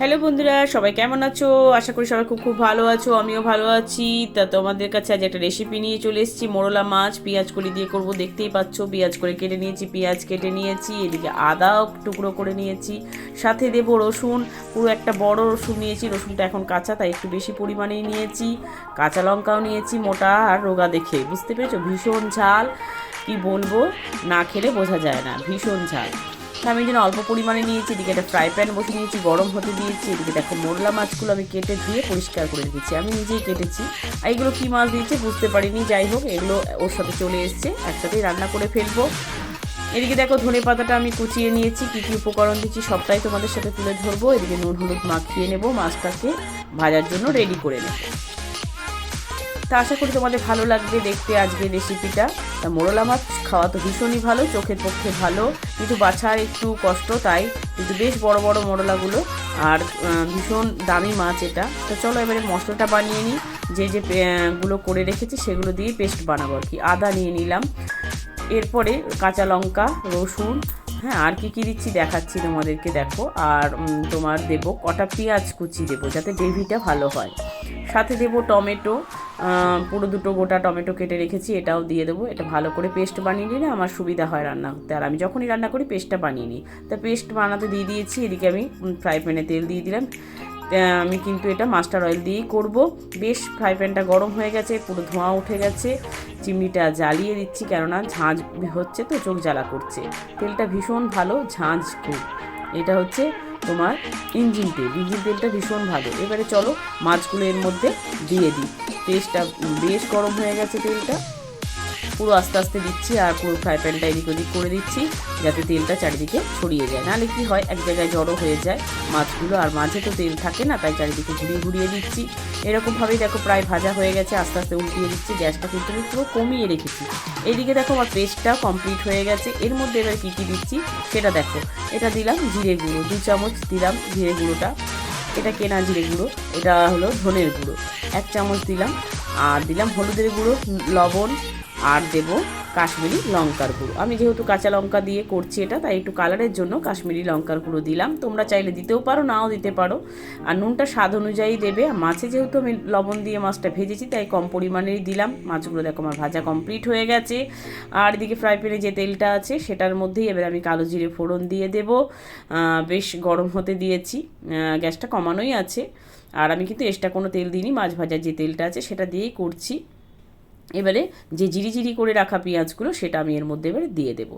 Hello বন্ধুরা, সবাই কেমন আছো? আশা করি সবাই খুব খুব ভালো আছো। আমিও ভালো আছি। তা তোমাদের কাছে আজ একটা রেসিপি নিয়ে চলে এসেছি। মোরলা মাছ পেঁয়াজ কলি দিয়ে করব। দেখতেই পাচ্ছ পেঁয়াজ করে কেটে নিয়েছি, পেঁয়াজ কেটে নিয়েছি, এদিকে আদা টুকরো করে নিয়েছি, সাথে দেবো রসুন। পুরো একটা বড় রসুন নিয়েছি, রসুনটা এখন কাঁচা তাই একটু বেশি পরিমাণেই নিয়েছি। কাঁচা লঙ্কাও নিয়েছি মোটা আর রোগা দেখে, বুঝতে পেরেছো? ভীষণ ঝাল, কি বলবো, না খেলে বোঝা যায় না, ভীষণ ঝাল। আমি যেন অল্প পরিমাণে নিয়েছি। এদিকে একটা ফ্রাই প্যান বসে নিয়েছি, গরম হতে দিয়েছি। এদিকে দেখো মোরলা মাছগুলো আমি কেটে ধুয়ে পরিষ্কার করে রেখেছি, আমি নিজেই কেটেছি। আর এগুলো কী মাছ দিয়েছে বুঝতে পারিনি, যাই হোক এগুলো ওর সাথে চলে এসছে, একসাথেই রান্না করে ফেলবো। এদিকে দেখো ধনে পাতাটা আমি কুচিয়ে নিয়েছি, কী কী উপকরণ দিচ্ছি সবটাই তোমাদের সাথে তুলে ধরবো। এদিকে নুন হলুদ মাখিয়ে নেবো, মাছটাকে ভাজার জন্য রেডি করে নেবো। তা আশা করি তোমাদের ভালো লাগবে দেখতে আজকের রেসিপিটা। তা মোরলা মাছ খাওয়া তো ভীষণই ভালো, চোখের পক্ষে ভালো, কিন্তু বাছার একটু কষ্ট, তাই কিন্তু বেশ বড় বড় মোরলাগুলো, আর ভীষণ দামি মাছ এটা। তো চলো এবারে মশলাটা বানিয়ে নিই। যে গুলো করে রেখেছি সেগুলো দিয়ে পেস্ট বানাবো আর কি। আদা নিয়ে নিলাম, এরপরে কাঁচা লঙ্কা, রসুন, হ্যাঁ আর কি কী দিচ্ছি দেখাচ্ছি তোমাদেরকে, দেখো। আর তোমার দেবো কটা পেঁয়াজ কুচি দেবো যাতে গ্রেভিটা ভালো হয়। সাথে দেবো টমেটো, পুরো দুটো গোটা টমেটো কেটে রেখেছি, এটাও দিয়ে দেবো। এটা ভালো করে পেস্ট বানিয়ে নিলে আমার সুবিধা হয় রান্না করতে, আর আমি যখনই রান্না করি পেস্টটা বানিয়ে নিই। তা পেস্ট বানাতে দিয়ে দিয়েছি। এদিকে আমি ফ্রাই প্যানে তেল দিয়ে দিলাম। আমি কিন্তু এটা মাস্টার অয়েল দিয়েই করব। বেশ ফ্রাই প্যানটা গরম হয়ে গেছে, পুরো ধোঁয়া উঠে গেছে। চিমনিটা জ্বালিয়ে দিচ্ছি, কেননা ঝাঁঝ হচ্ছে তো, চোখ জ্বালা করছে। তেলটা ভীষণ ভালো, ঝাঁঝ খুব। এটা হচ্ছে তোমার ইঞ্জিন তেলটা ভীষণ ভালো। এবারে চলো মাছগুলো এর মধ্যে দিয়ে দিই। তেলটা বেশ গরম হয়ে গেছে, তেলটা পুরো আস্তে আস্তে দিচ্ছি, আর পুরো ফ্রাই প্যানটা এদিক ওদিক করে দিচ্ছি যাতে তেলটা চারিদিকে ছড়িয়ে যায়, নাহলে কি হয় এক জায়গায় জড়ো হয়ে যায় মাছগুলো, আর মাঝে তো তেল থাকে না, তাই চারিদিকে ঘুরিয়ে ঘুরিয়ে দিচ্ছি। এরকমভাবেই দেখো প্রায় ভাজা হয়ে গেছে, আস্তে আস্তে উল্টিয়ে দিচ্ছি। গ্যাসটা কিন্তু আমি পুরো কমিয়ে রেখেছি। এইদিকে দেখো আমার পেস্টটাও কমপ্লিট হয়ে গেছে। এর মধ্যে এবার কী কী দিচ্ছি সেটা দেখো। এটা দিলাম জিরে গুঁড়ো, 2 চামচ দিলাম জিরে গুঁড়োটা, এটা কেনা জিরে গুঁড়ো। এটা হলো ধনের গুঁড়ো 1 চামচ দিলাম, আর দিলাম হলুদের গুঁড়ো, লবণ, আর দেবো কাশ্মীরি লঙ্কার গুঁড়ো। আমি যেহেতু কাঁচা লঙ্কা দিয়ে করছি এটা, তাই একটু কালারের জন্য কাশ্মীরি লঙ্কার গুঁড়ো দিলাম। তোমরা চাইলে দিতেও পারো, নাও দিতে পারো। আর নুনটা স্বাদ অনুযায়ী দেবে। মাছে যেহেতু আমি লবণ দিয়ে মাছটা ভেজেছি তাই কম পরিমাণেই দিলাম। মাছগুলো দেখো আমার ভাজা কমপ্লিট হয়ে গেছে। আর এদিকে ফ্রাই প্যানে যে তেলটা আছে সেটার মধ্যেই এবার আমি কালো জিরে ফোড়ন দিয়ে দেবো। বেশ গরম হতে দিয়েছি, গ্যাসটা কমানোই আছে। আর আমি কিন্তু এক্সট্রা কোনো তেল দিইনি, মাছ ভাজার যে তেলটা আছে সেটা দিয়েই করছি। এবারে যে জিরি করে রাখা পেঁয়াজগুলো সেটা আমি এর মধ্যে এবারে দিয়ে দেবো।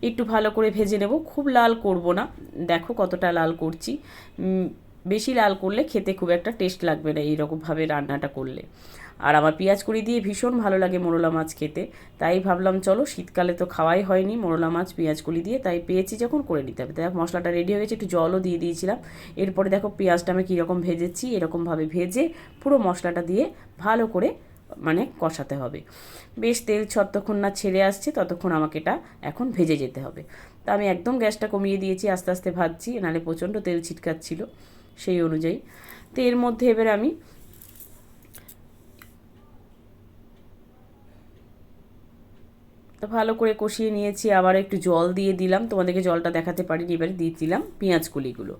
একটু ভালো করে ভেজে নেব, খুব লাল করব না। দেখো কতটা লাল করছি, বেশি লাল করলে খেতে খুব একটা টেস্ট লাগবে না এইরকমভাবে রান্নাটা করলে। আর আমার পেঁয়াজ কড়ি দিয়ে ভীষণ ভালো লাগে মোরলা মাছ খেতে, তাই ভাবলাম চলো শীতকালে তো খাওয়াই হয়নি মোরলা মাছ পেঁয়াজ কড়ি দিয়ে, তাই পেয়েছি যখন করে নিতে হবে। দেখো মশলাটা রেডি হয়ে গেছে, একটু জলও দিয়ে দিয়েছিলাম। এরপরে দেখো পেঁয়াজটা আমি কীরকম ভেজেছি, এরকমভাবে ভেজে পুরো মশলাটা দিয়ে ভালো করে মানে কষাতে হবে। বেশ তেল যতক্ষণ না ছেড়ে আসছে ততক্ষণ আমাকে এটা এখন ভেজে যেতে হবে। তা আমি একদম গ্যাসটা কমিয়ে দিয়েছি, আস্তে আস্তে ভাজছি, নাহলে প্রচণ্ড তেল ছিটকাচ্ছিল সেই অনুযায়ী। তো এর মধ্যে এবারে আমি তো ভালো করে কষিয়ে নিয়েছি, আবার একটু জল দিয়ে দিলাম, তোমাদেরকে জলটা দেখাতে পারিনি। এবারে দিয়ে দিলাম পেঁয়াজকলিগুলো,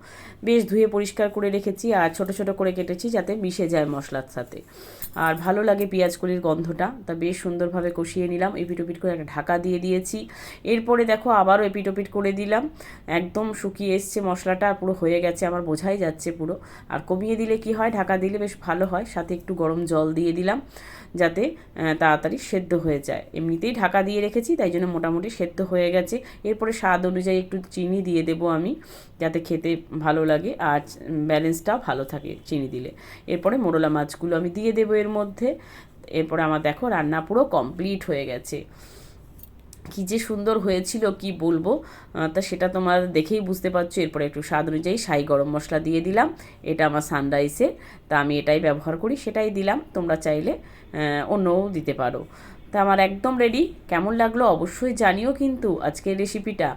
বেশ ধুয়ে পরিষ্কার করে রেখেছি, আর ছোট ছোট করে কেটেছি যাতে মিশে যায় মশলার সাথে, আর ভালো লাগে পেঁয়াজকলির গন্ধটা। তা বেশ সুন্দরভাবে কষিয়ে নিলাম, এপিট ওপিট করে একটা ঢাকা দিয়ে দিয়েছি। এরপরে দেখো আবারও এপিট ওপিট করে দিলাম, একদম শুকিয়ে এসছে মশলাটা, আর পুরো হয়ে গেছে আমার, বোঝাই যাচ্ছে পুরো। আর কমিয়ে দিলে কি হয়, ঢাকা দিলে বেশ ভালো হয়। সাথে একটু গরম জল দিয়ে দিলাম যাতে তাড়াতাড়ি সেদ্ধ হয়ে যায়। এমনিতেই ঢাকা দিয়ে রেখেছি তাই জন্য মোটামুটি সেদ্ধ হয়ে গেছে। এরপরে স্বাদ অনুযায়ী একটু চিনি দিয়ে দেবো আমি, যাতে খেতে ভালো লাগে আর ব্যালেন্সটাও ভালো থাকে চিনি দিলে। এরপরে মোরলা মাছগুলো আমি দিয়ে দেবো এর মধ্যে। এরপরে আমার দেখো রান্না পুরো কমপ্লিট হয়ে গেছে। কী যে সুন্দর হয়েছিল কি বলবো, তা সেটা তোমার দেখেই বুঝতে পারছো। এরপরে একটু স্বাদ অনুযায়ী শাহি গরম মশলা দিয়ে দিলাম, এটা আমার সানরাইসের, তা আমি এটাই ব্যবহার করি সেটাই দিলাম, তোমরা চাইলে অন্যও দিতে পারো। তা আমার একদম রেডি। কেমন লাগলো অবশ্যই জানিও কিন্তু আজকের রেসিপিটা।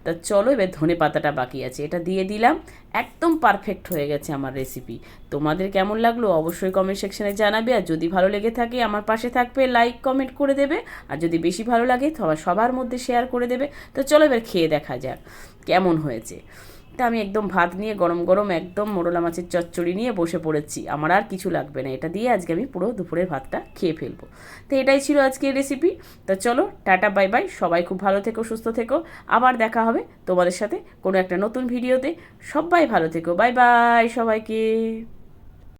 তা চলো এবার ধনে পাতাটা বাকি আছে, এটা দিয়ে দিলাম। একদম পারফেক্ট হয়ে গেছে আমার রেসিপি। তোমাদের কেমন লাগলো অবশ্যই কমেন্ট সেকশানে জানাবে, আর যদি ভালো লেগে থাকে আমার পাশে থাকবে, লাইক কমেন্ট করে দেবে, আর যদি বেশি ভালো লাগে সবার মধ্যে শেয়ার করে দেবে। তো চলো এবার খেয়ে দেখা যাক কেমন হয়েছে। তা আমি একদম ভাত নিয়ে গরম গরম একদম মোরলা মাছের চচ্চড়ি নিয়ে বসে পড়েছি। আমার আর কিছু লাগবে না, এটা দিয়ে আজকে আমি পুরো দুপুরের ভাতটা খেয়ে ফেলবো। তো এটাই ছিল আজকের রেসিপি। তো চলো টাটা বাই বাই, সবাই খুব ভালো থেকো, সুস্থ থেকো। আবার দেখা হবে তোমাদের সাথে কোনো একটা নতুন ভিডিওতে। সবাই ভালো থেকো, বাই বাই সবাইকে।